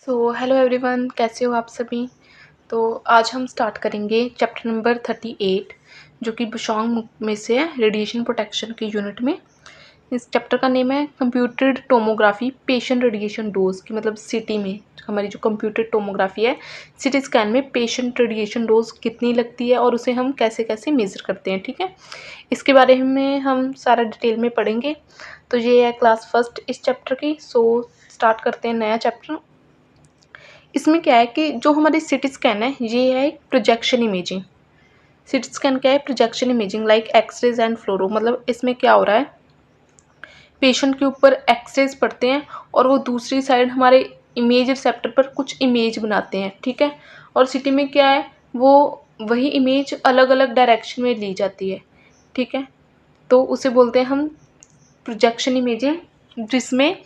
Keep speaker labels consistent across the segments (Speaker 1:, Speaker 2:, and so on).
Speaker 1: Hello everyone, कैसे हो आप सभी। तो आज हम स्टार्ट करेंगे चैप्टर नंबर 38 जो कि बुशोंग में से है, रेडिएशन प्रोटेक्शन की यूनिट में। इस चैप्टर का नेम है computed tomography patient radiation dose की, मतलब सिटी में हमारी जो कंप्यूटेड टोमोग्राफी है, सिटी स्कैन में पेशेंट रेडिएशन डोज कितनी लगती है और उसे हम कैसे कैसे मेज़र करते हैं। ठीक है, इसके बारे में हम सारा डिटेल में पढ़ेंगे। तो ये है क्लास फर्स्ट इस चैप्टर की। स्टार्ट करते हैं नया चैप्टर। इसमें क्या है कि जो हमारी सिटी स्कैन है ये है एक प्रोजेक्शन इमेजिंग। सिटी स्कैन क्या है? Projection imaging like x-rays and fluoro. मतलब इसमें क्या हो रहा है, पेशेंट के ऊपर एक्सरेज पड़ते हैं और वो दूसरी साइड हमारे इमेज रिसेप्टर पर कुछ इमेज बनाते हैं। ठीक है, और सिटी में क्या है, वो वही इमेज अलग अलग डायरेक्शन में ली जाती है। ठीक है, तो उसे बोलते हैं हम प्रोजेक्शन इमेजिंग, जिसमें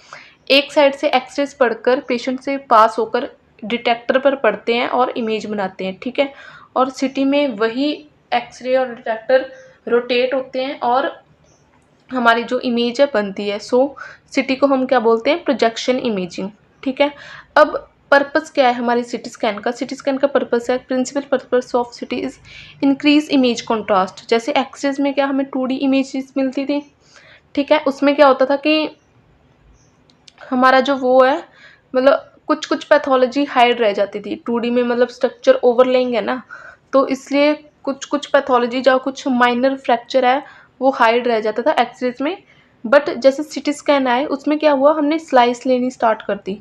Speaker 1: एक साइड से एक्सरेज पढ़कर पेशेंट से पास होकर डिटेक्टर पर पढ़ते हैं और इमेज बनाते हैं। ठीक है, और सिटी में वही एक्सरे और डिटेक्टर रोटेट होते हैं और हमारी जो इमेज है बनती है। सिटी को हम क्या बोलते हैं? Projection imaging. ठीक है, अब पर्पस क्या है हमारी सिटी स्कैन का? सिटी स्कैन का पर्पस है, principal purpose of CT is increase image contrast. जैसे एक्सरेज में क्या हमें 2D इमेजेस मिलती थी। ठीक है, उसमें क्या होता था कि हमारा जो वो है, मतलब कुछ कुछ पैथोलॉजी हाइड रह जाती थी 2D में, मतलब स्ट्रक्चर ओवरलेइंग है ना, तो इसलिए कुछ कुछ पैथोलॉजी जहाँ कुछ माइनर फ्रैक्चर है वो हाइड रह जाता था एक्सरेज में। बट जैसे सिटी स्कैन आए उसमें क्या हुआ, हमने स्लाइस लेनी स्टार्ट कर दी,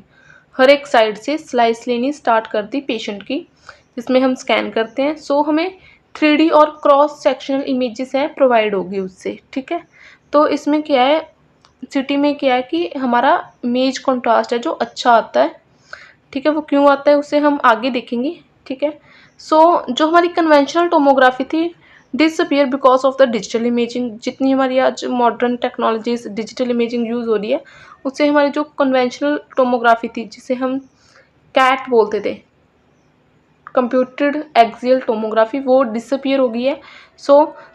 Speaker 1: हर एक साइड से स्लाइस लेनी स्टार्ट कर दी पेशेंट की, जिसमें हम स्कैन करते हैं। हमें 3D और क्रॉस सेक्शनल इमेजेस हैं प्रोवाइड होगी उससे। ठीक है, तो इसमें क्या है, सिटी में क्या है कि हमारा इमेज कॉन्ट्रास्ट है जो अच्छा आता है। ठीक है, वो क्यों आता है उसे हम आगे देखेंगे। ठीक है, जो हमारी कन्वेंशनल टोमोग्राफी थी disappear because of the digital imaging. जितनी हमारी आज modern technologies digital imaging use हो रही है, उससे हमारी जो कन्वेंशनल टोमोग्राफी थी, जिसे हम कैट बोलते थे, कंप्यूटेड एक्सियल टोमोग्राफी, वो डिसअपियर हो गई है।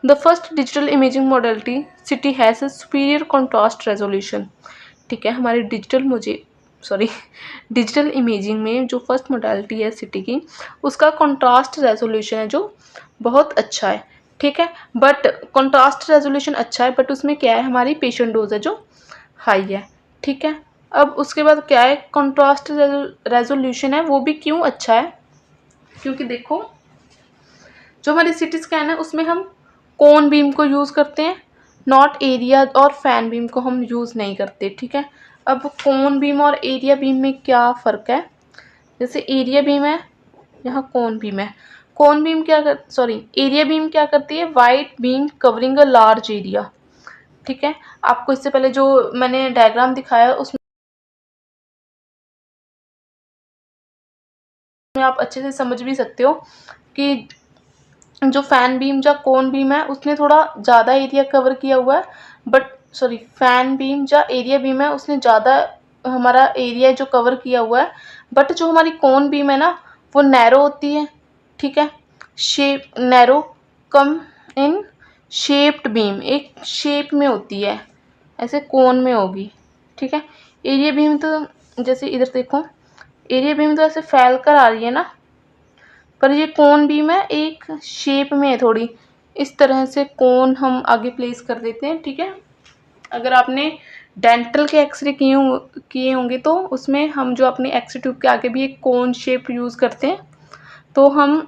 Speaker 1: The first digital imaging modality city has a superior contrast resolution. ठीक है, हमारी डिजिटल इमेजिंग में जो फर्स्ट मॉडलिटी है सिटी की, उसका कॉन्ट्रास्ट रेजोल्यूशन है जो बहुत अच्छा है। ठीक है, बट कॉन्ट्रास्ट रेजोल्यूशन अच्छा है, बट उसमें क्या है, हमारी पेशेंट डोज है जो हाई है। ठीक है, अब उसके बाद क्या है, कॉन्ट्रास्ट रेजोल्यूशन है वो भी क्यों अच्छा है, क्योंकि देखो जो हमारी सिटी स्कैन है उसमें हम कोन बीम को यूज़ करते हैं, नॉट एरिया और फैन बीम को हम यूज़ नहीं करते। ठीक है, अब कोन बीम और एरिया बीम में क्या फ़र्क है? जैसे एरिया बीम है, यहाँ कोन बीम है। कोन बीम एरिया बीम क्या करती है? White beam covering a large area. ठीक है, आपको इससे पहले जो मैंने डायग्राम दिखाया उसमें आप अच्छे से समझ भी सकते हो कि जो फैन बीम या कोन बीम है उसने थोड़ा ज़्यादा एरिया कवर किया हुआ है, फैन बीम या एरिया बीम है उसने ज़्यादा हमारा एरिया जो कवर किया हुआ है, बट जो हमारी कोन बीम है ना वो नैरो होती है। ठीक है, शेप नैरो कम इन शेप्ड बीम, एक शेप में होती है, ऐसे कोन में होगी। ठीक है, एरिया बीम तो जैसे इधर देखो, एरिया बीम तो ऐसे फैल कर आ रही है ना, पर ये कोन बीम है एक शेप में है थोड़ी, इस तरह से कोन हम आगे प्लेस कर देते हैं। ठीक है, अगर आपने डेंटल के एक्सरे किए होंगे तो उसमें हम जो अपने एक्सरे ट्यूब के आगे भी एक कोन शेप यूज़ करते हैं, तो हम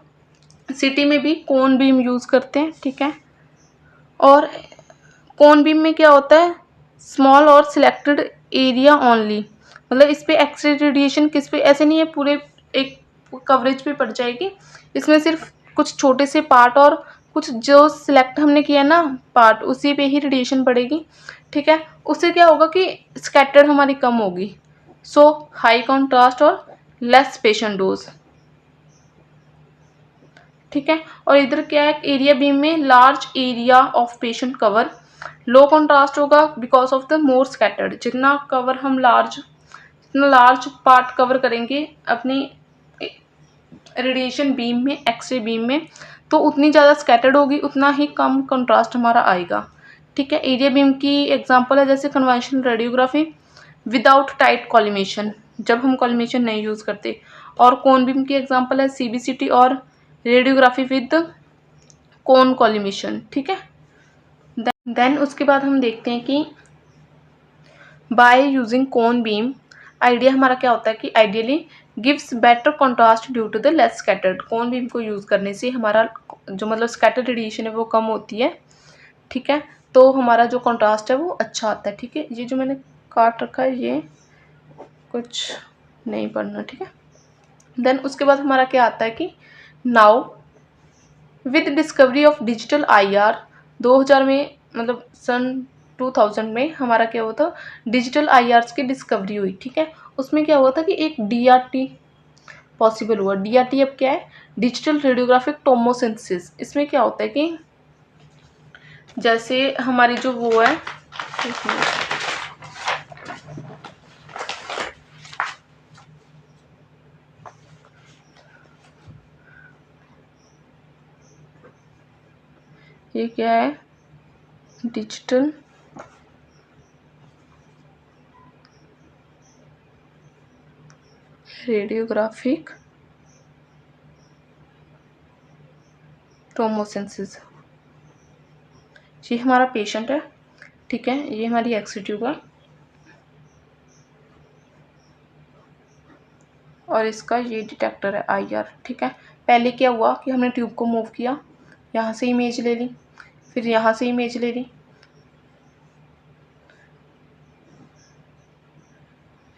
Speaker 1: सिटी में भी कोन बीम यूज़ करते हैं। ठीक है, और कोन बीम में क्या होता है, स्मॉल और सिलेक्टेड एरिया ओनली, मतलब इस पे एक्सरे रेडिएशन किस पे, ऐसे नहीं है पूरे एक कवरेज पे पड़ जाएगी, इसमें सिर्फ कुछ छोटे से पार्ट और कुछ जो सिलेक्ट हमने किया ना पार्ट, उसी पे ही रेडिएशन पड़ेगी। ठीक है, उससे क्या होगा कि स्कैटर्ड हमारी कम होगी, हाई कॉन्ट्रास्ट और लेस पेशेंट डोज। ठीक है, और इधर क्या है, एरिया बीम में large area of patient cover, low contrast होगा because of the more scattered. जितना कवर हम जितना लार्ज पार्ट कवर करेंगे अपनी रेडिएशन बीम में, एक्सरे बीम में, तो उतनी ज़्यादा स्कैटर्ड होगी, उतना ही कम कंट्रास्ट हमारा आएगा। ठीक है, एरिया बीम की एग्जांपल है जैसे conventional radiography without tight collimation, जब हम कॉलिमेशन नहीं यूज़ करते। और कोन बीम की एग्जांपल है सीबीसीटी और रेडियोग्राफी विद कोन कॉलिमेशन, ठीक है। देन उसके बाद हम देखते हैं कि by using cone beam idea हमारा क्या होता है कि ideally gives better contrast due to the less scattered. Cone beam को यूज़ करने से हमारा जो मतलब स्कैटर्ड रेडिएशन है वो कम होती है, ठीक है। तो हमारा जो कॉन्ट्रास्ट है वो अच्छा आता है, ठीक है। ये जो मैंने काट रखा है ये कुछ नहीं पढ़ना, ठीक है। देन उसके बाद हमारा क्या आता है कि now with discovery of digital IR 2000 में मतलब सन 2000 में हमारा क्या हुआ था, डिजिटल आईआर्स की डिस्कवरी हुई, ठीक है। उसमें क्या हुआ था कि एक डीआरटी पॉसिबल हुआ। डीआरटी अब क्या है, डिजिटल रेडियोग्राफिक टोमोसिंथेसिस। इसमें क्या होता है कि जैसे हमारी जो वो है, ये क्या है, डिजिटल रेडियोग्राफिक टोमोसिंथेसिस। ये हमारा पेशेंट है, ठीक है। ये हमारी एक्स ट्यूब है और इसका ये डिटेक्टर है आईआर, ठीक है। पहले क्या हुआ कि हमने ट्यूब को मूव किया, यहाँ से इमेज ले ली, फिर यहाँ से इमेज ले ली,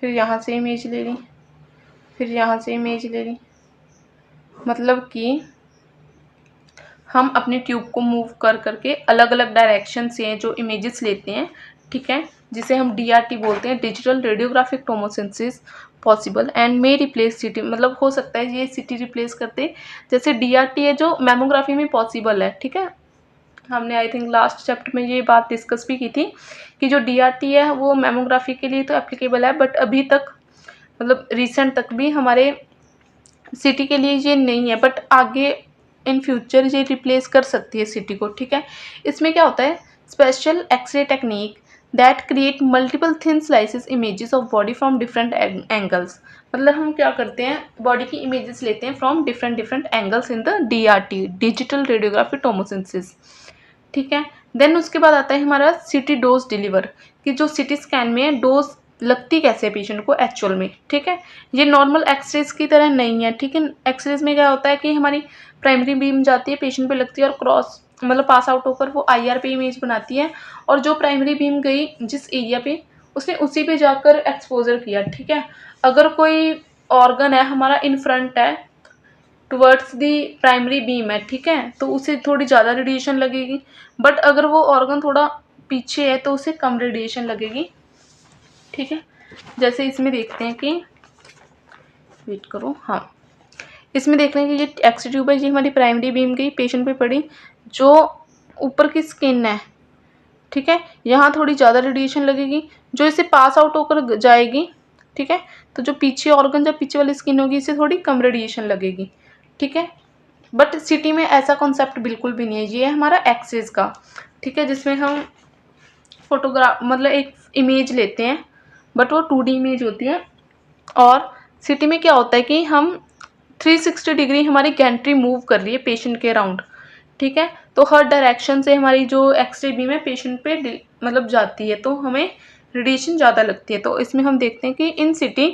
Speaker 1: फिर यहाँ से इमेज ले ली, फिर यहाँ से इमेज ले ली। मतलब कि हम अपने ट्यूब को मूव कर करके अलग अलग डायरेक्शन से जो इमेजेस लेते हैं, ठीक है, जिसे हम डीआरटी बोलते हैं, digital radiographic tomosynthesis possible and may replace CT. मतलब हो सकता है ये सीटी रिप्लेस करते, जैसे डीआरटी है जो मैमोग्राफी में पॉसिबल है, ठीक है। हमने आई थिंक लास्ट चैप्टर में ये बात डिस्कस भी की थी कि जो डीआरटी है वो मैमोग्राफी के लिए तो एप्लीकेबल है, बट अभी तक मतलब रिसेंट तक भी हमारे सिटी के लिए ये नहीं है, बट आगे इन फ्यूचर ये रिप्लेस कर सकती है सिटी को, ठीक है। इसमें क्या होता है, special x ray technique that create multiple thin slices images of body from different angles. मतलब हम क्या करते हैं, बॉडी की इमेजेस लेते हैं from different angles in the DRT, digital radiography tomosynthesis, ठीक है। देन उसके बाद आता है हमारा सिटी डोज डिलीवर, कि जो सिटी स्कैन में डोज लगती कैसे है पेशेंट को एक्चुअल में, ठीक है। ये नॉर्मल एक्सरेज की तरह नहीं है, ठीक है। एक्सरेज में क्या होता है कि हमारी प्राइमरी बीम जाती है, पेशेंट पे लगती है और क्रॉस मतलब पास आउट होकर वो आईआर पे इमेज बनाती है, और जो प्राइमरी बीम गई जिस एरिया पे उसने उसी पे जाकर एक्सपोजर किया, ठीक है। अगर कोई ऑर्गन है हमारा इन फ्रंट है टुवर्ड्स दी प्राइमरी बीम है, ठीक है, तो उसे थोड़ी ज़्यादा रेडिएशन लगेगी, बट अगर वो ऑर्गन थोड़ा पीछे है तो उसे कम रेडिएशन लगेगी, ठीक है। जैसे इसमें देखते हैं कि वेट करो, हाँ, इसमें देख रहे हैं कि ये एक्स ट्यूब है, ये हमारी प्राइमरी बीम गई पेशेंट पे पड़ी, जो ऊपर की स्किन है, ठीक है, यहाँ थोड़ी ज़्यादा रेडिएशन लगेगी, जो इसे पास आउट होकर जाएगी, ठीक है, तो जो पीछे ऑर्गन जब पीछे वाली स्किन होगी इसे थोड़ी कम रेडिएशन लगेगी, ठीक है। बट सिटी में ऐसा कॉन्सेप्ट बिल्कुल भी नहीं है, ये है हमारा एक्सेस का, ठीक है, जिसमें हम फोटोग्राफ मतलब एक इमेज लेते हैं, बट वो 2D इमेज होती है। और सिटी में क्या होता है कि हम 360 डिग्री हमारी गैंट्री मूव कर रही है पेशेंट के अराउंड, ठीक है, तो हर डायरेक्शन से हमारी जो एक्सरे बीम है पेशेंट पे मतलब जाती है, तो हमें रेडिएशन ज़्यादा लगती है। तो इसमें हम देखते हैं कि in CT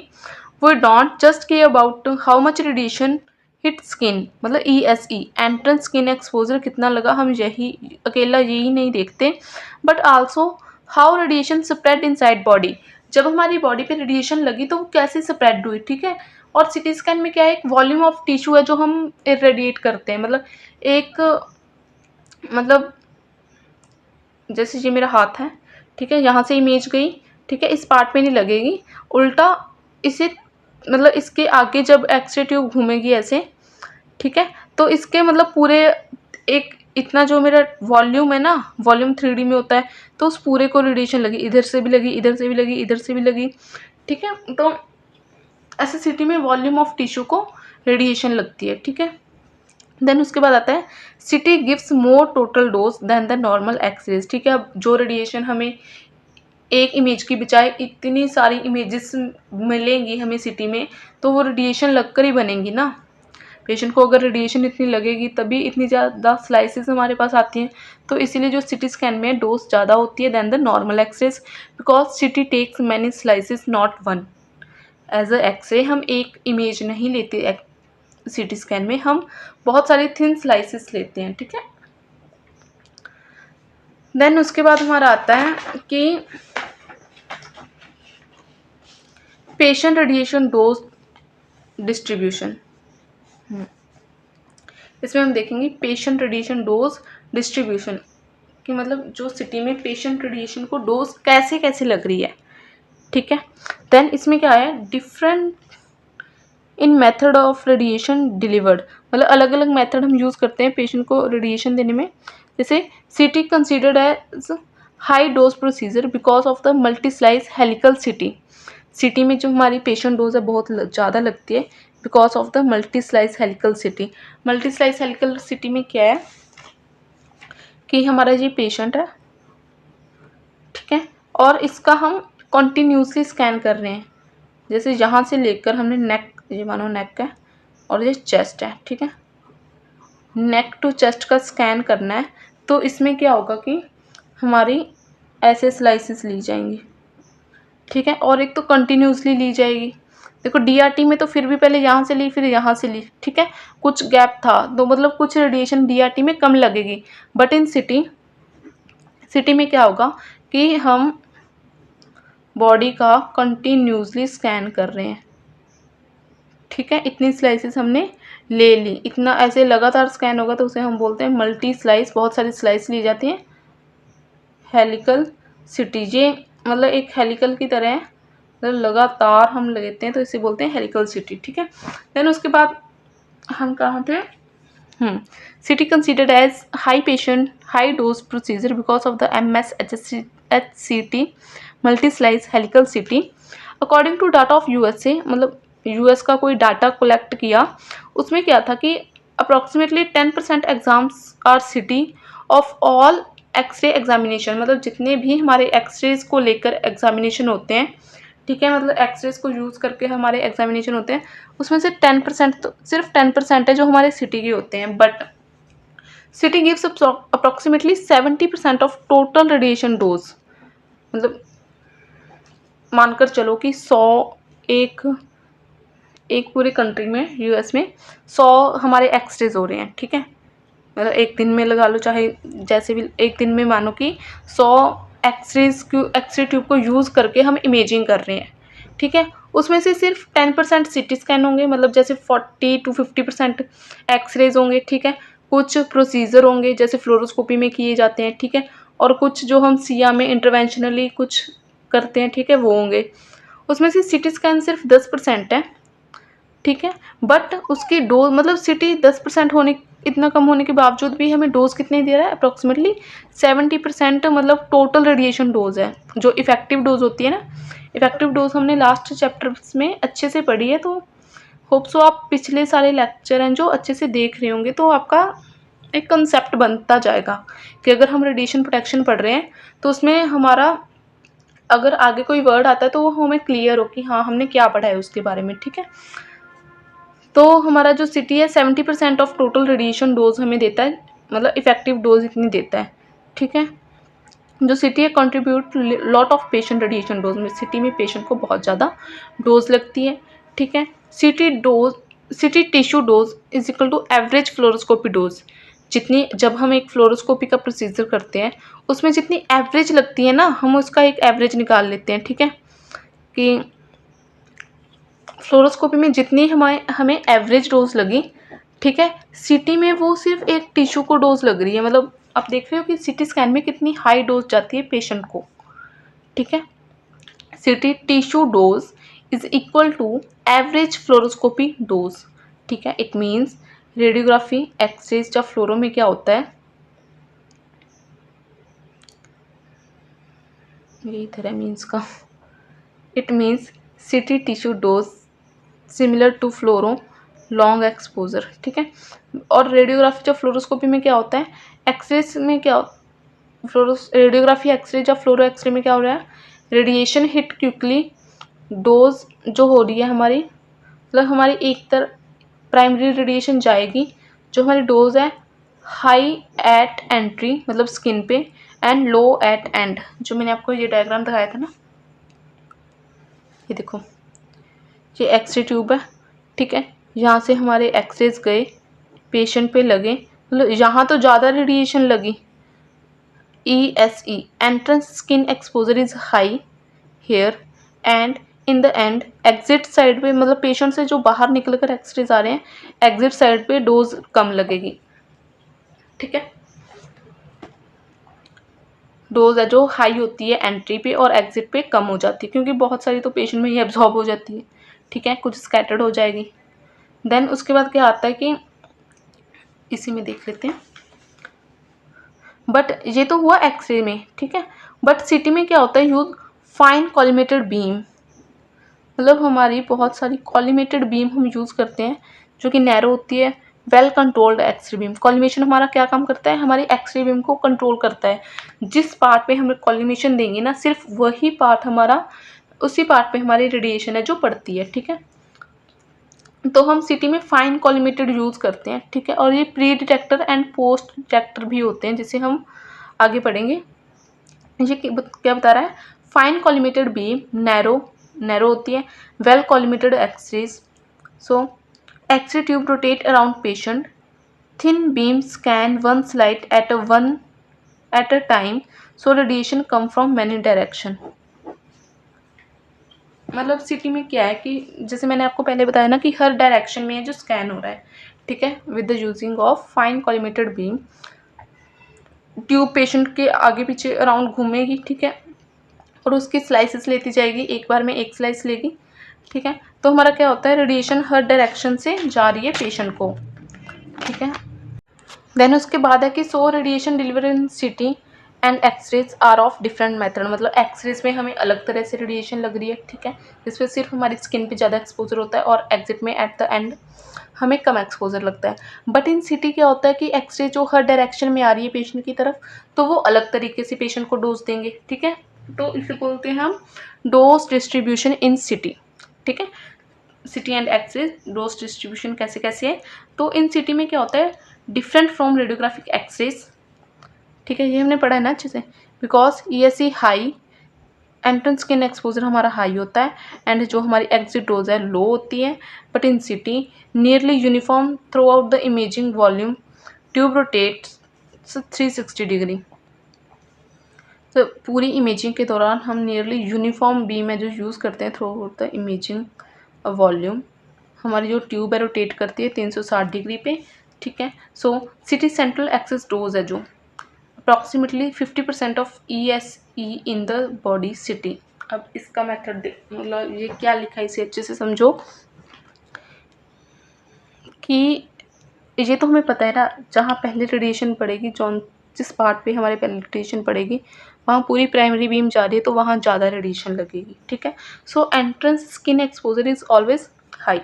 Speaker 1: we don't just care about how much radiation hit skin, मतलब ESE एंट्रेंस स्किन एक्सपोजर कितना लगा, हम यही अकेला यही नहीं देखते, but also how radiation spread inside body. जब हमारी बॉडी पे रेडिएशन लगी तो वो कैसे स्प्रेड हुई, ठीक है। और सीटी स्कैन में क्या है, एक वॉल्यूम ऑफ टिश्यू है जो हम इरेडिएट करते हैं, मतलब एक मतलब जैसे ये मेरा हाथ है, ठीक है, यहाँ से इमेज गई, ठीक है, इस पार्ट पे नहीं लगेगी, उल्टा इसे मतलब इसके आगे जब एक्सरे ट्यूब घूमेगी ऐसे, ठीक है, तो इसके मतलब पूरे एक इतना जो मेरा वॉल्यूम है ना, वॉल्यूम 3D में होता है, तो उस पूरे को रेडिएशन लगी, इधर से भी लगी, इधर से भी लगी, इधर से भी लगी, ठीक है। तो ऐसे सिटी में वॉल्यूम ऑफ टिश्यू को रेडिएशन लगती है, ठीक है। देन उसके बाद आता है CT gives more total dose than the normal x rays, ठीक है। अब जो रेडिएशन हमें एक इमेज की बजाय इतनी सारी इमेजेस मिलेंगी हमें सिटी में, तो वो रेडिएशन लगकर ही बनेंगी ना। पेशेंट को अगर रेडिएशन इतनी लगेगी तभी इतनी ज़्यादा स्लाइसेस हमारे पास आती हैं। तो इसीलिए जो सिटी स्कैन में डोज ज़्यादा होती है than the normal x rays, because CT takes many slices not one. As a x ray हम एक इमेज नहीं लेते, सिटी स्कैन में हम बहुत सारी थिन स्लाइसेस लेते हैं, ठीक है। देन उसके बाद हमारा आता है कि पेशेंट रेडिएशन डोज डिस्ट्रीब्यूशन। इसमें हम देखेंगे पेशेंट रेडिएशन डोज डिस्ट्रीब्यूशन कि मतलब जो सिटी में पेशेंट रेडिएशन को डोज कैसे कैसे लग रही है, ठीक है। देन इसमें क्या है, different in method of radiation delivered, मतलब अलग अलग मेथड हम यूज़ करते हैं पेशेंट को रेडिएशन देने में। जैसे CT considered as high dose procedure because of the multi slice helical CT. CT में जो हमारी पेशेंट डोज है बहुत ज़्यादा लगती है because of the multi slice helical city. Multi slice helical city में क्या है कि हमारा ये पेशेंट है, ठीक है, और इसका हम कॉन्टीन्यूसली स्कैन कर रहे हैं। जैसे यहाँ से लेकर हमने नेक, ये मानो नेक है और ये चेस्ट है, ठीक है, नेक टू चेस्ट का स्कैन करना है। तो इसमें क्या होगा कि हमारी ऐसे स्लाइसेस ली जाएंगी, ठीक है, और एक तो कंटिन्यूसली ली जाएगी। देखो डीआरटी में तो फिर भी पहले यहाँ से ली फिर यहाँ से ली, ठीक है, कुछ गैप था तो मतलब कुछ रेडिएशन डीआरटी में कम लगेगी। बट इन सिटी में क्या होगा कि हम बॉडी का कंटिन्यूसली स्कैन कर रहे हैं, ठीक है। इतनी स्लाइसेस हमने ले ली, इतना ऐसे लगातार स्कैन होगा तो उसे हम बोलते हैं मल्टी स्लाइस, बहुत सारी स्लाइस ली जाती हैं। हेलिकल सिटी, ये मतलब एक हेलिकल की तरह है, मतलब लगातार हम लेते हैं तो इसे बोलते हैं हेलिकल सिटी, ठीक है। देन उसके बाद हम कहाँ थे, CT considered as high patient high dose procedure because of the MSHCT multi slice helical CT according to data of USA, मतलब यूएस का कोई डाटा कलेक्ट किया, उसमें क्या था कि approximately 10% exams are CT of all x ray examination, मतलब जितने भी हमारे एक्सरेज को लेकर एग्जामिनेशन होते हैं, ठीक है, मतलब एक्सरेज को यूज़ करके हमारे एग्जामिनेशन होते हैं, उसमें से 10%, तो सिर्फ 10% है जो हमारे सिटी के होते हैं। But city gives approximately 70% of total radiation dose, मतलब मानकर चलो कि 100 एक पूरी कंट्री में यूएस में 100 हमारे एक्सरेज हो रहे हैं, ठीक है, मतलब एक दिन में लगा लो, चाहे जैसे भी एक दिन में मानो कि 100 एक्सरे ट्यूब को यूज़ करके हम इमेजिंग कर रहे हैं, ठीक है। उसमें से सिर्फ 10% सिटी स्कैन होंगे, मतलब जैसे 40 to 50% एक्सरेज होंगे, ठीक है। कुछ प्रोसीजर होंगे जैसे फ्लोरोस्कोपी में किए जाते हैं, ठीक है, और कुछ जो हम सिया में इंटरवेंशनली कुछ करते हैं, ठीक है, वो होंगे। उसमें से सिटी स्कैन सिर्फ 10% है, ठीक है। बट उसकी डोज मतलब सिटी 10% होने, इतना कम होने के बावजूद भी हमें डोज कितने दे रहा है, अप्रॉक्सीमेटली 70%, मतलब टोटल रेडिएशन डोज है जो इफेक्टिव डोज होती है ना। इफेक्टिव डोज हमने लास्ट चैप्टर्स में अच्छे से पढ़ी है, तो होप सो आप पिछले सारे लेक्चर हैं जो अच्छे से देख रहे होंगे, तो आपका एक कंसेप्ट बनता जाएगा कि अगर हम रेडिएशन प्रोटेक्शन पढ़ रहे हैं तो उसमें हमारा अगर आगे कोई वर्ड आता है तो वो हमें क्लियर हो कि हाँ हमने क्या पढ़ा है उसके बारे में, ठीक है। तो हमारा जो सिटी है 70% ऑफ टोटल रेडिएशन डोज हमें देता है, मतलब इफेक्टिव डोज इतनी देता है, ठीक है। जो सिटी है contribute lot of patient radiation dose में, सिटी में पेशेंट को बहुत ज़्यादा डोज लगती है, ठीक है। CT tissue dose is equal to average fluoroscopy dose. जितनी जब हम एक फ्लोरोस्कोपी का प्रोसीजर करते हैं उसमें जितनी एवरेज लगती है ना, हम उसका एक एवरेज निकाल लेते हैं, ठीक है, कि फ्लोरोस्कोपी में जितनी हमें एवरेज डोज लगी, ठीक है, सिटी में वो सिर्फ एक टिश्यू को डोज लग रही है। मतलब आप देख रहे हो कि सिटी स्कैन में कितनी हाई डोज जाती है पेशेंट को, ठीक है। CT tissue dose is equal to average fluoroscopy dose, ठीक है। इट मीन्स रेडियोग्राफी एक्सरेज या फ्लोरो में क्या होता है, ये इधर है मीन्स का, it means CT tissue dose similar to fluoro long exposure, ठीक है। और रेडियोग्राफी या फ्लोरोस्कोपी में क्या होता है, एक्सरे में क्या रेडियोग्राफी एक्सरे या फ्लोरो एक्सरे में क्या हो रहा है, रेडिएशन हिट क्विकली, डोज जो हो रही है हमारी, मतलब हमारी एक तरफ प्राइमरी रेडिएशन जाएगी, जो हमारी डोज है हाई एट एंट्री मतलब स्किन पे एंड लो एट एंड। जो मैंने आपको ये डायग्राम दिखाया था ना, ये देखो, ये एक्सरे ट्यूब है, ठीक है। यहाँ से हमारे एक्सरेज गए, पेशेंट पे लगे, मतलब यहाँ तो ज़्यादा रेडिएशन लगी, ESE entrance skin exposure is high here and in the and exit side पे, मतलब पेशेंट से जो बाहर निकल कर एक्सरेज आ रहे हैं, एग्जिट साइड पे डोज कम लगेगी, ठीक है। डोज है जो हाई होती है एंट्री पे और एग्जिट पे कम हो जाती है, क्योंकि बहुत सारी तो पेशेंट में ही एब्जॉर्ब हो जाती है, ठीक है, कुछ स्कैटर्ड हो जाएगी। देन उसके बाद क्या आता है कि इसी में देख लेते हैं, बट ये तो हुआ एक्सरे में, ठीक है। बट सिटी में क्या होता है, यूज फाइन कॉलिमेटेड बीम, मतलब हमारी बहुत सारी कॉलिमेटेड बीम हम यूज़ करते हैं जो कि नैरो होती है। Well controlled x ray beam, collimation हमारा क्या काम करता है, हमारी एक्सरे बीम को कंट्रोल करता है। जिस पार्ट पे हम कॉलिमेशन देंगे ना, सिर्फ वही पार्ट हमारा, उसी पार्ट पे हमारी रेडिएशन है जो पड़ती है, ठीक है। तो हम सिटी में फाइन कॉलिमेटेड यूज़ करते हैं, ठीक है। और ये pre detector and post detector भी होते हैं, जिसे हम आगे पढ़ेंगे। ये क्या बता रहा है, फाइन कॉलिमेटेड बीम नैरो होती है, well collimated x-rays, so x-ray tube rotate around patient, thin beam scan one slight at a time, so radiation come from many direction. मतलब सिटी में क्या है कि जैसे मैंने आपको पहले बताया ना कि हर डायरेक्शन में है जो स्कैन हो रहा है, ठीक है, with the using of fine collimated beam. Tube patient के आगे पीछे अराउंड घूमेगी, ठीक है, और उसकी स्लाइसेस लेती जाएगी, एक बार में एक स्लाइस लेगी, ठीक है। तो हमारा क्या होता है, रेडिएशन हर डायरेक्शन से जा रही है पेशेंट को, ठीक है। देन उसके बाद है कि so radiation deliver in CT and x-rays are of different method, मतलब एक्सरेज में हमें अलग तरह से रेडिएशन लग रही है, ठीक है, जिसमें सिर्फ हमारी स्किन पे ज़्यादा एक्सपोजर होता है और एग्जिट में एट द एंड हमें कम एक्सपोजर लगता है। बट इन सिटी क्या होता है कि एक्सरे जो हर डायरेक्शन में आ रही है पेशेंट की तरफ, तो वो अलग तरीके से पेशेंट को डोज देंगे, ठीक है। तो इसे बोलते हैं हम डोज डिस्ट्रीब्यूशन इन सिटी, ठीक है। CT and x ray dose distribution कैसे कैसे है, तो इन सिटी में क्या होता है, डिफरेंट फ्रॉम रेडियोग्राफिक एक्सरेज, ठीक है, ये हमने पढ़ा है ना अच्छे से। Because ESE high, entrance skin exposure हमारा हाई होता है एंड जो हमारी एग्जिट डोज है लो होती है। But in city nearly uniform through out the imaging volume, tube rotates 360 degree. तो पूरी इमेजिंग के दौरान हम नियरली यूनिफॉर्म बीम है जो यूज़ करते हैं through out the imaging volume. हमारी जो ट्यूब है रोटेट करती है 360 डिग्री पे, ठीक है। सो सिटी सेंट्रल एक्सिस डोज है जो approximately 50% of ESE in the body city. अब इसका मेथड मतलब ये क्या लिखा है इसे अच्छे से समझो कि ये तो हमें पता है ना, जहाँ पहले रेडिएशन पड़ेगी, जिस पार्ट पे हमारे पहले रेडिएशन पड़ेगी वहाँ पूरी प्राइमरी बीम जा रही है, तो वहाँ ज़्यादा रेडिएशन लगेगी, ठीक है। So entrance skin exposure is always high,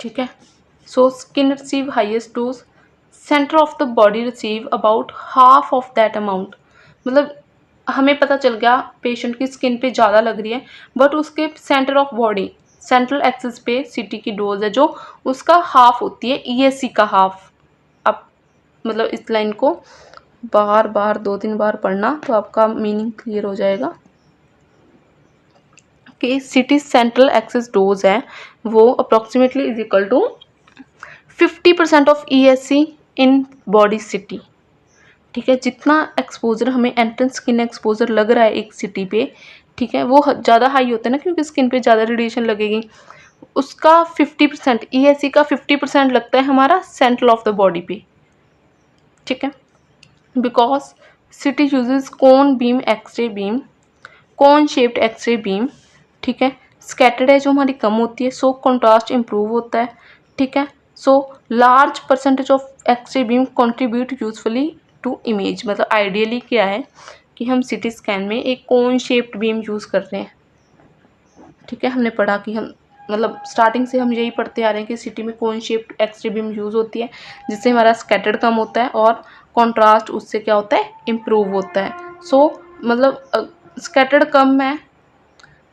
Speaker 1: ठीक है। So skin receive highest dose, centre of the body receive about half of that amount, मतलब हमें पता चल गया पेशेंट की स्किन पे ज़्यादा लग रही है, बट उसके centre of body central axis पे सिटी की डोज है जो उसका हाफ होती है, ESE का हाफ। अब मतलब इस लाइन को बार बार 2-3 बार पढ़ना तो आपका मीनिंग क्लियर हो जाएगा कि सिटी सेंट्रल एक्सिस डोज है वो approximately is equal to 50% of ESE in body CT, ठीक है। जितना एक्सपोजर हमें एंट्रेंस स्किन एक्सपोजर लग रहा है एक सिटी पे, ठीक है, वो ज़्यादा हाई होता है ना क्योंकि स्किन पे ज़्यादा रेडिएशन लगेगी, उसका 50% ESE का 50% लगता है हमारा सेंट्रल ऑफ द बॉडी पे, ठीक है। Because CT uses cone beam x-ray beam, cone shaped x-ray beam, ठीक है। स्कैटर्ड है जो हमारी कम होती है, सो कॉन्ट्रास्ट इम्प्रूव होता है, ठीक है। So large percentage of x-ray beam contribute usefully to image, मतलब आइडियली क्या है कि हम सिटी स्कैन में एक कोन शेप्ड बीम यूज़ कर रहे हैं, ठीक है। हमने पढ़ा कि हम मतलब स्टार्टिंग से हम यही पढ़ते आ रहे हैं कि सिटी में कोन शेप्ड एक्सरे बीम यूज़ होती है, जिससे हमारा स्कैटर्ड कम होता है और कॉन्ट्रास्ट उससे क्या होता है, इम्प्रूव होता है। सो मतलब स्कैटर्ड कम है,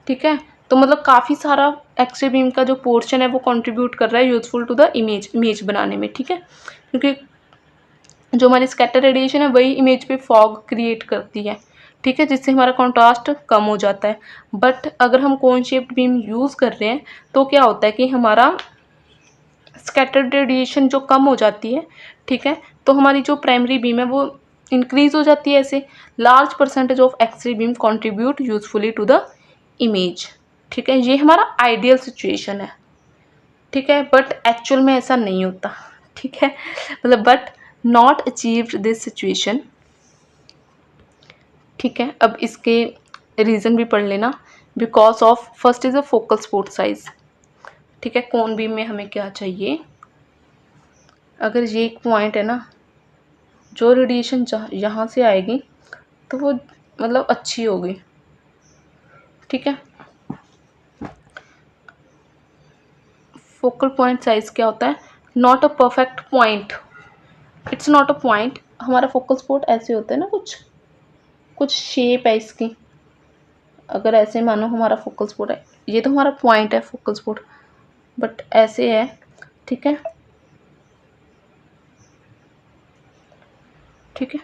Speaker 1: ठीक है। तो मतलब काफ़ी सारा एक्स रे बीम का जो पोर्शन है वो कंट्रीब्यूट कर रहा है यूजफुल टू द इमेज बनाने में, ठीक है। क्योंकि जो हमारी स्कैटर रेडिएशन है वही इमेज पे फॉग क्रिएट करती है, ठीक है, जिससे हमारा कॉन्ट्रास्ट कम हो जाता है। बट अगर हम कोन शेप्ड बीम यूज़ कर रहे हैं तो क्या होता है कि हमारा स्कैटर्ड रेडिएशन जो कम हो जाती है, ठीक है, तो हमारी जो प्राइमरी बीम है वो इंक्रीज हो जाती है। ऐसे large percentage of x-ray beam contribute usefully to the image, ठीक है। ये हमारा आइडियल सिचुएशन है, ठीक है, बट एक्चुअल में ऐसा नहीं होता, ठीक है, मतलब but not achieved this situation, ठीक है। अब इसके रीज़न भी पढ़ लेना। Because of first is a focal spot size, ठीक है। कोन बीम में हमें क्या चाहिए, अगर ये एक पॉइंट है ना, जो रेडिएशन यहाँ से आएगी तो वो मतलब अच्छी होगी, ठीक है। फोकल पॉइंट साइज क्या होता है, not a perfect point, it's not a point. हमारा फोकल स्पोर्ट ऐसे होता है ना, कुछ कुछ शेप है इसकी। अगर ऐसे मानो हमारा फोकल स्पोर्ट है, ये तो हमारा पॉइंट है फोकल स्पोर्ट, बट ऐसे है, ठीक है, ठीक है।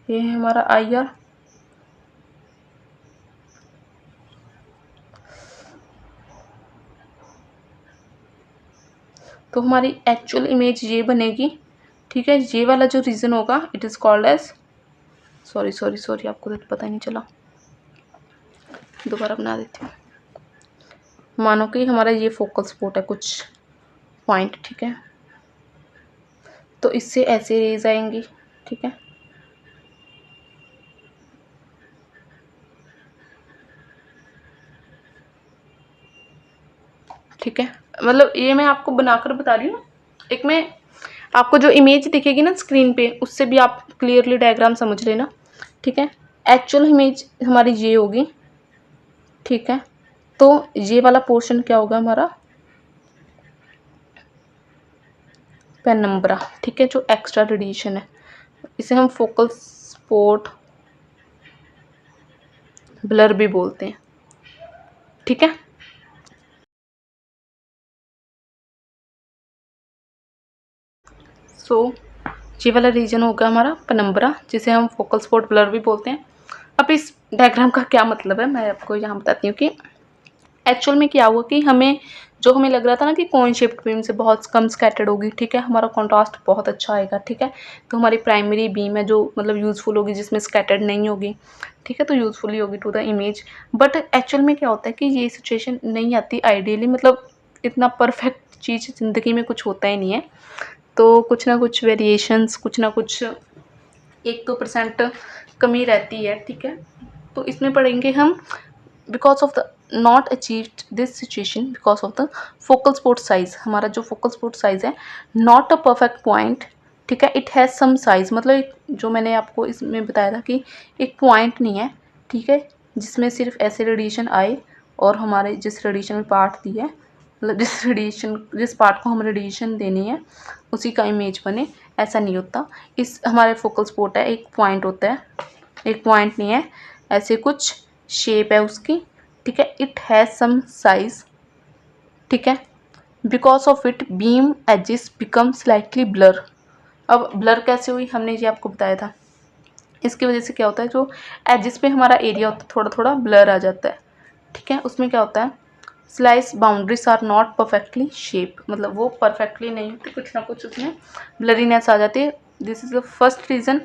Speaker 1: ये है हमारा आई आर, तो हमारी एक्चुअल इमेज ये बनेगी, ठीक है। ये वाला जो रीजन होगा it is called edge, sorry sorry sorry, आपको तो पता ही नहीं चला, दोबारा बना देती हूँ। मानो कि हमारा ये फोकल स्पॉट है कुछ पॉइंट, ठीक है, तो इससे ऐसे रेज आएंगी, ठीक है। ठीक है, मतलब ये मैं आपको बनाकर बता रही हूँ। एक में आपको जो इमेज दिखेगी ना स्क्रीन पे, उससे भी आप क्लियरली डायग्राम समझ लेना, ठीक है। एक्चुअल इमेज हमारी ये होगी, ठीक है। तो ये वाला पोर्शन क्या होगा हमारा, पेनम्ब्रा, ठीक है, जो एक्स्ट्रा रेडिएशन है, इसे हम फोकल स्पॉट ब्लर भी बोलते हैं, ठीक है। सो ये वाला रीजन होगा हमारा पेनम्ब्रा, जिसे हम फोकल स्पॉट ब्लर भी बोलते हैं। अब इस डायग्राम का क्या मतलब है मैं आपको यहाँ बताती हूँ कि एक्चुअल में क्या हुआ कि हमें लग रहा था ना कि कॉइन शेप्ड बीम से बहुत कम स्कैटर्ड होगी, ठीक है, हमारा कॉन्ट्रास्ट बहुत अच्छा आएगा, ठीक है। तो हमारी प्राइमरी बीम है जो मतलब यूज़फुल होगी, जिसमें स्कैटर्ड नहीं होगी, ठीक है, तो यूज़फुली होगी to the image. But actual में क्या होता है कि ये सिचुएशन नहीं आती आइडियली, मतलब इतना परफेक्ट चीज़ ज़िंदगी में कुछ होता ही नहीं है। तो कुछ ना कुछ वेरिएशंस, कुछ ना कुछ 1-2% कमी रहती है, ठीक है। तो इसमें पढ़ेंगे हम because of the not achieved this situation because of the focal spot size. हमारा जो फोकल स्पॉट साइज है नॉट अ परफेक्ट पॉइंट, ठीक है, इट हैज़ सम साइज, मतलब जो मैंने आपको इसमें बताया था कि एक पॉइंट नहीं है, ठीक है, जिसमें सिर्फ ऐसे रेडिएशन आए और हमारे जिस रेडिएशन में पार्ट दी है, मतलब जिस पार्ट को हम रेडिएशन देनी है उसी का इमेज बने, ऐसा नहीं होता। इस हमारे फोकल स्पॉट है, एक पॉइंट होता है, एक पॉइंट नहीं है, ऐसे कुछ शेप है उसकी, ठीक है। इट हैज़ सम साइज, ठीक है, because of it beam edges become slightly blur. अब ब्लर कैसे हुई, हमने ये आपको बताया था। इसकी वजह से क्या होता है, जो एजेस पे हमारा एरिया होता है थोड़ा थोड़ा ब्लर आ जाता है, ठीक है। उसमें क्या होता है, slice boundaries are not perfectly shape, मतलब वो परफेक्टली नहीं होती, कुछ ना कुछ उसमें ब्लरीनेस आ जाती है। This is the first reason,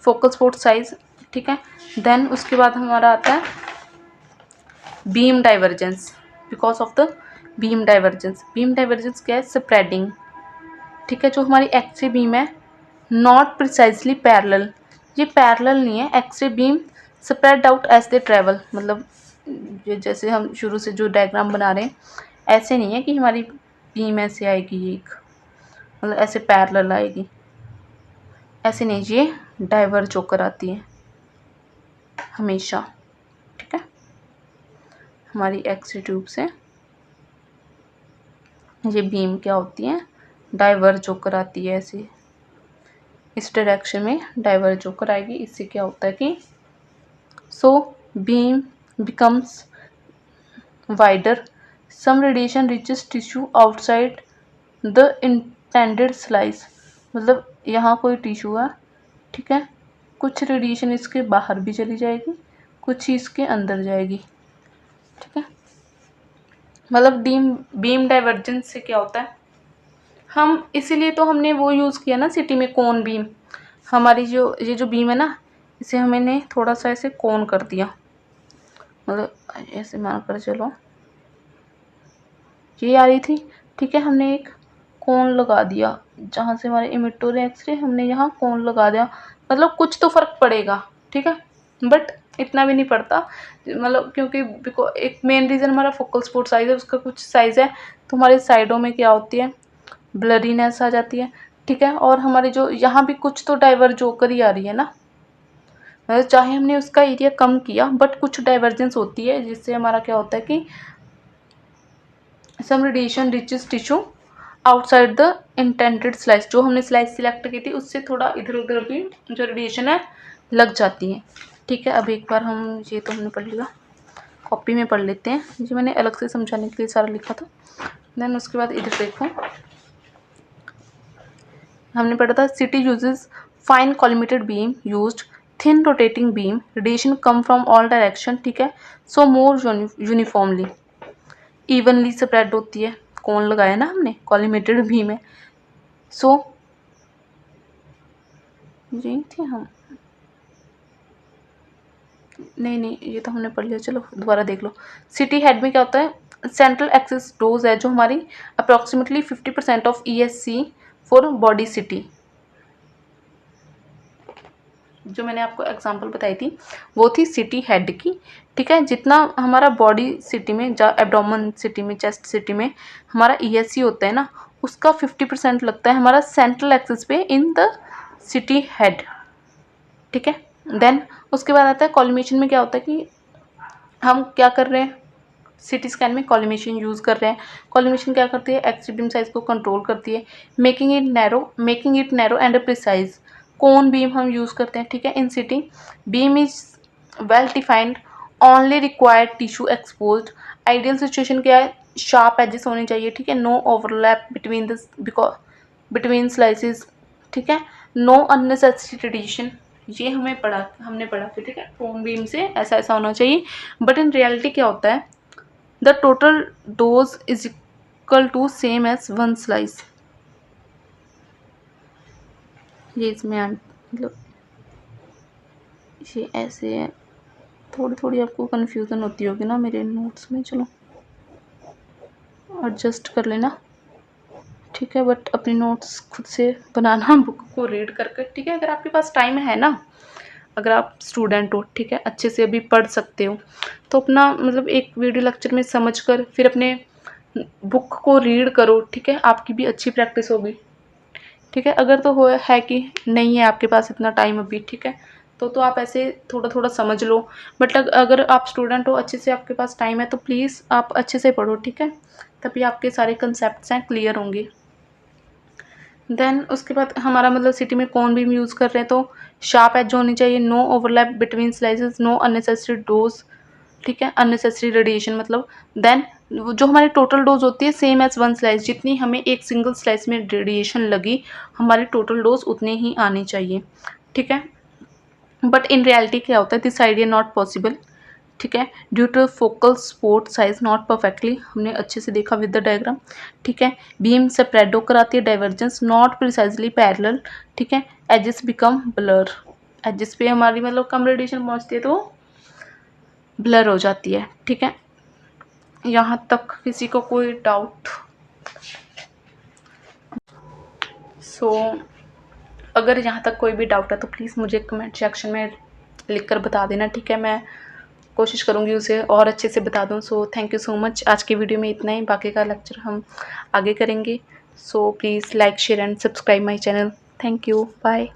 Speaker 1: focal spot size, ठीक है। देन उसके बाद हमारा आता है beam divergence, because of the beam divergence. Beam divergence क्या है, स्प्रेडिंग, ठीक है। जो हमारी एक्सरे बीम है नॉट प्रिसाइजली पैरेलल, ये पैरेलल नहीं है, x-ray beam spread out as they travel, मतलब जैसे हम शुरू से जो डायग्राम बना रहे हैं ऐसे नहीं है कि हमारी बीम ऐसे आएगी, एक मतलब ऐसे पैरेलल आएगी, ऐसे नहीं, ये डाइवर्ज होकर आती है हमेशा, ठीक है। हमारी एक्सरे ट्यूब से ये बीम क्या होती है, डाइवर्ज होकर आती है ऐसे, इस डायरेक्शन में डाइवर्ज होकर आएगी। इससे क्या होता है कि so beam becomes wider, some radiation reaches tissue outside the intended slice. मतलब यहाँ कोई टिश्यू है, ठीक है, कुछ रेडिएशन इसके बाहर भी चली जाएगी, कुछ ही इसके अंदर जाएगी, ठीक है। मतलब बीम डाइवर्जेंस से क्या होता है, हम इसीलिए तो हमने वो यूज़ किया ना सिटी में कोन बीम। हमारी ये जो बीम है ना, इसे हमने थोड़ा सा ऐसे कोन कर दिया, मतलब ऐसे मान कर चलो ये आ रही थी, ठीक है, हमने एक कोन लगा दिया जहाँ से हमारे इमिटर एक्सरे, हमने यहाँ कोन लगा दिया। मतलब कुछ तो फ़र्क पड़ेगा, ठीक है, बट इतना भी नहीं पड़ता, मतलब क्योंकि एक मेन रीज़न हमारा फोकल स्पॉट साइज़ है, उसका कुछ साइज़ है तो हमारे साइडों में क्या होती है, ब्लरीनेस आ जाती है, ठीक है। और हमारे जो यहाँ भी कुछ तो डाइवर्ज होकर ही आ रही है ना, मतलब चाहे हमने उसका एरिया कम किया बट कुछ डाइवर्जेंस होती है, जिससे हमारा क्या होता है कि some radiation reaches tissue outside the intended slice. जो हमने स्लाइस सिलेक्ट की थी उससे थोड़ा इधर उधर भी जो रेडिएशन है लग जाती है, ठीक है। अब एक बार हम ये तो हमने पढ़ लिया, कॉपी में पढ़ लेते हैं, ये मैंने अलग से समझाने के लिए सारा लिखा था। देन उसके बाद इधर देखो, हमने पढ़ा था CT uses fine collimated beam used thin rotating beam, radiation come from all direction, ठीक है, so more uniformly evenly spread होती है। कौन लगाया ना हमने, कॉलिमेटेड बीम है, सो यही थे हम, नहीं ये तो हमने पढ़ लिया, चलो दोबारा देख लो। सिटी हेड में क्या होता है, सेंट्रल एक्सिस डोज है जो हमारी approximately 50% of ESC for body city. जो मैंने आपको एग्जांपल बताई थी वो थी सिटी हेड की, ठीक है। जितना हमारा बॉडी सिटी में, एब्डोमेन सिटी में, चेस्ट सिटी में हमारा ESC होता है ना, उसका 50% लगता है हमारा सेंट्रल एक्सिस पे इन द सिटी हेड, ठीक है। देन उसके बाद आता है कॉलिमेशन में क्या होता है कि हम क्या कर रहे हैं, सिटी स्कैन में कॉलिमेशन यूज़ कर रहे हैं। कॉलिमेशन क्या करती है, एक्सिस बीम साइज को कंट्रोल करती है, making it narrow and precise. Cone beam हम यूज़ करते हैं, ठीक है। इन city beam is well defined, only required tissue exposed. Ideal situation क्या है, शार्प एजेस होनी चाहिए, ठीक है, नो ओवरलैप बिटवीन स्लाइसेस, ठीक है, नो अननेसेसरी रेडिएशन। ये हमने पढ़ा कि ठीक है, कोन बीम से ऐसा ऐसा होना चाहिए, बट इन रियलिटी क्या होता है, the total dose is equal to same as 1 slice. ये इसमें मतलब ये ऐसे है, थोड़ी आपको कन्फ्यूज़न होती होगी ना मेरे नोट्स में, चलो एडजस्ट कर लेना, ठीक है। बट अपने नोट्स खुद से बनाना, बुक को रीड करके, ठीक है। अगर आपके पास टाइम है ना, अगर आप स्टूडेंट हो, ठीक है, अच्छे से अभी पढ़ सकते हो, तो अपना मतलब एक वीडियो लेक्चर में समझकर फिर अपने बुक को रीड करो, ठीक है, आपकी भी अच्छी प्रैक्टिस होगी, ठीक है। अगर तो है कि नहीं है आपके पास इतना टाइम अभी, ठीक है, तो आप ऐसे थोड़ा थोड़ा समझ लो। बट अगर आप स्टूडेंट हो, अच्छे से आपके पास टाइम है, तो प्लीज़ आप अच्छे से पढ़ो, ठीक है, तभी आपके सारे कंसेप्ट्स हैं क्लियर होंगे। देन उसके बाद हमारा मतलब सिटी में कौन बीम यूज़ कर रहे हैं, तो शार्प एज होनी चाहिए, no overlap between slices, no unnecessary dose, ठीक है, अननेसेसरी रेडिएशन मतलब। देन जो हमारी टोटल डोज होती है सेम एज 1 स्लाइस, जितनी हमें एक सिंगल स्लाइस में रेडिएशन लगी, हमारी टोटल डोज उतनी ही आनी चाहिए, ठीक है। बट इन रियलिटी क्या होता है, दिस आइडिया नॉट पॉसिबल, ठीक है, due to focal spot size not perfectly. हमने अच्छे से देखा विद द डायग्राम, ठीक है। बीम स्प्रेड होकर आती है, डाइवर्जेंस नॉट प्रिसाइजली पैरेलल, ठीक है, एजेस बिकम ब्लर। एजेस पे हमारी मतलब कम रेडिएशन पहुंचती है तो ब्लर हो जाती है, ठीक है। यहाँ तक किसी को कोई डाउट? अगर यहाँ तक कोई भी डाउट है तो प्लीज़ मुझे कमेंट सेक्शन में लिखकर बता देना, ठीक है। मैं कोशिश करूँगी उसे और अच्छे से बता दूँ। Thank you so much. आज की वीडियो में इतना ही, बाकी का लेक्चर हम आगे करेंगे। Please like share and subscribe my channel. Thank you, bye.